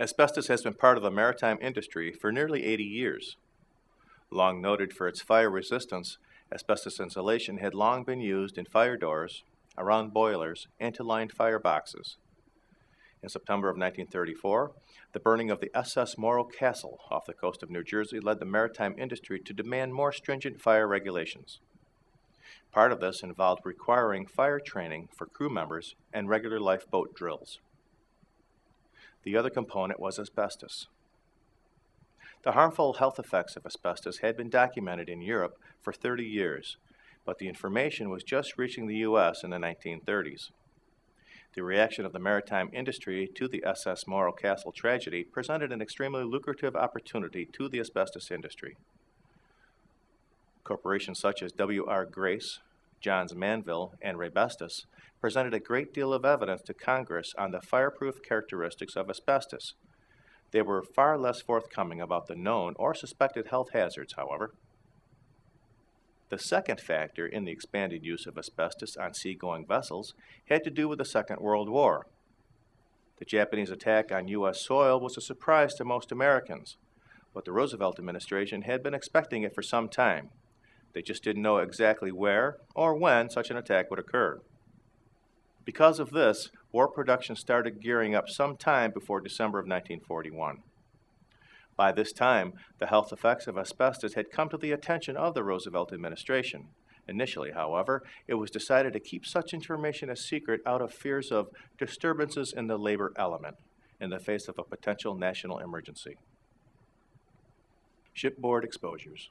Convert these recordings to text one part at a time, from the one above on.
Asbestos has been part of the maritime industry for nearly 80 years. Long noted for its fire resistance, asbestos insulation had long been used in fire doors, around boilers, and to line fireboxes. In September of 1934, the burning of the SS Morro Castle off the coast of New Jersey led the maritime industry to demand more stringent fire regulations. Part of this involved requiring fire training for crew members and regular lifeboat drills. The other component was asbestos. The harmful health effects of asbestos had been documented in Europe for 30 years, but the information was just reaching the U.S. in the 1930s. The reaction of the maritime industry to the SS Morro Castle tragedy presented an extremely lucrative opportunity to the asbestos industry. Corporations such as W.R. Grace, Johns Manville, and Raybestos presented a great deal of evidence to Congress on the fireproof characteristics of asbestos. They were far less forthcoming about the known or suspected health hazards, however. The second factor in the expanded use of asbestos on seagoing vessels had to do with the Second World War. The Japanese attack on U.S. soil was a surprise to most Americans, but the Roosevelt administration had been expecting it for some time. They just didn't know exactly where or when such an attack would occur. Because of this, war production started gearing up some time before December of 1941. By this time, the health effects of asbestos had come to the attention of the Roosevelt administration. Initially, however, it was decided to keep such information a secret out of fears of disturbances in the labor element in the face of a potential national emergency. Shipboard exposures.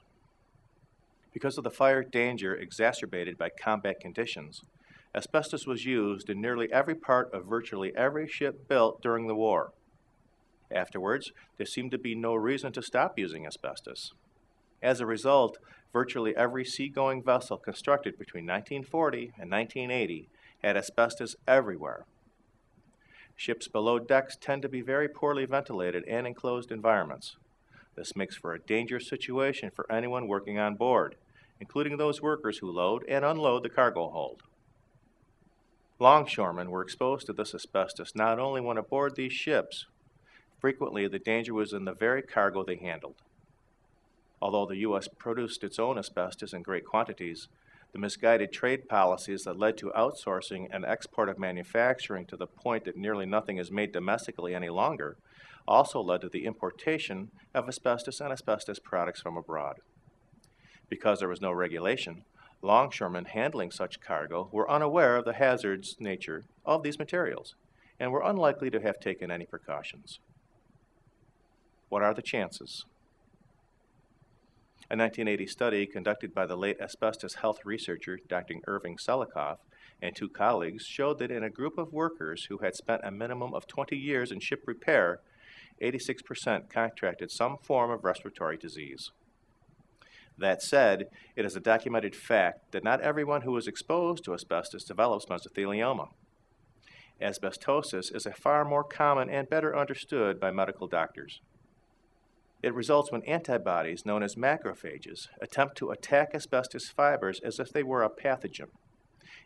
Because of the fire danger exacerbated by combat conditions, asbestos was used in nearly every part of virtually every ship built during the war. Afterwards, there seemed to be no reason to stop using asbestos. As a result, virtually every seagoing vessel constructed between 1940 and 1980 had asbestos everywhere. Ships below decks tend to be very poorly ventilated and enclosed environments. This makes for a dangerous situation for anyone working on board, including those workers who load and unload the cargo hold. Longshoremen were exposed to this asbestos not only when aboard these ships. Frequently, the danger was in the very cargo they handled. Although the U.S. produced its own asbestos in great quantities, the misguided trade policies that led to outsourcing and export of manufacturing to the point that nearly nothing is made domestically any longer also led to the importation of asbestos and asbestos products from abroad. Because there was no regulation, longshoremen handling such cargo were unaware of the hazardous nature of these materials and were unlikely to have taken any precautions. What are the chances? A 1980 study conducted by the late asbestos health researcher Dr. Irving Selikoff and two colleagues showed that in a group of workers who had spent a minimum of 20 years in ship repair, 86% contracted some form of respiratory disease. That said, it is a documented fact that not everyone who is exposed to asbestos develops mesothelioma. Asbestosis is a far more common and better understood by medical doctors. It results when antibodies, known as macrophages, attempt to attack asbestos fibers as if they were a pathogen.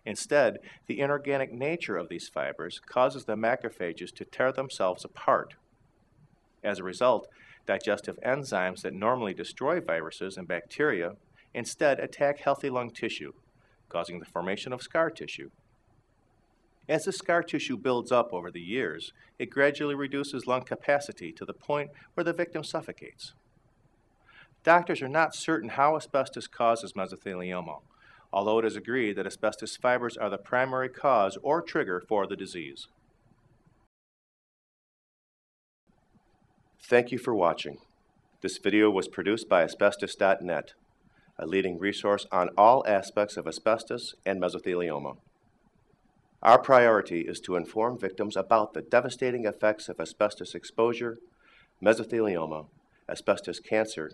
Instead, the inorganic nature of these fibers causes the macrophages to tear themselves apart. As a result, digestive enzymes that normally destroy viruses and bacteria instead attack healthy lung tissue, causing the formation of scar tissue. As the scar tissue builds up over the years, it gradually reduces lung capacity to the point where the victim suffocates. Doctors are not certain how asbestos causes mesothelioma, although it is agreed that asbestos fibers are the primary cause or trigger for the disease. Thank you for watching. This video was produced by Asbestos.Net, a leading resource on all aspects of asbestos and mesothelioma. Our priority is to inform victims about the devastating effects of asbestos exposure, mesothelioma, asbestos cancer,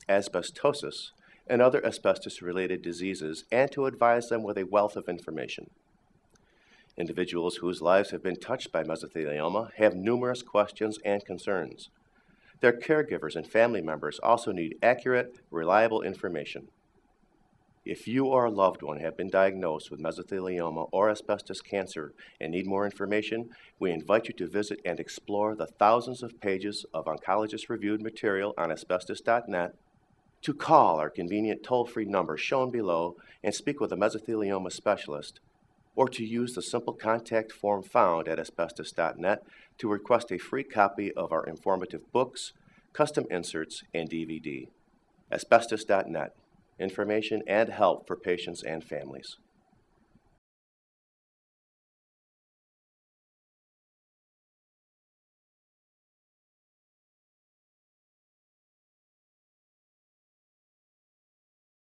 asbestosis, and other asbestos-related diseases, and to advise them with a wealth of information. Individuals whose lives have been touched by mesothelioma have numerous questions and concerns. Their caregivers and family members also need accurate, reliable information. If you or a loved one have been diagnosed with mesothelioma or asbestos cancer and need more information, we invite you to visit and explore the thousands of pages of oncologist-reviewed material on Asbestos.net, to call our convenient toll-free number shown below and speak with a mesothelioma specialist, or to use the simple contact form found at Asbestos.net to request a free copy of our informative books, custom inserts, and DVD. Asbestos.net. Information and help for patients and families.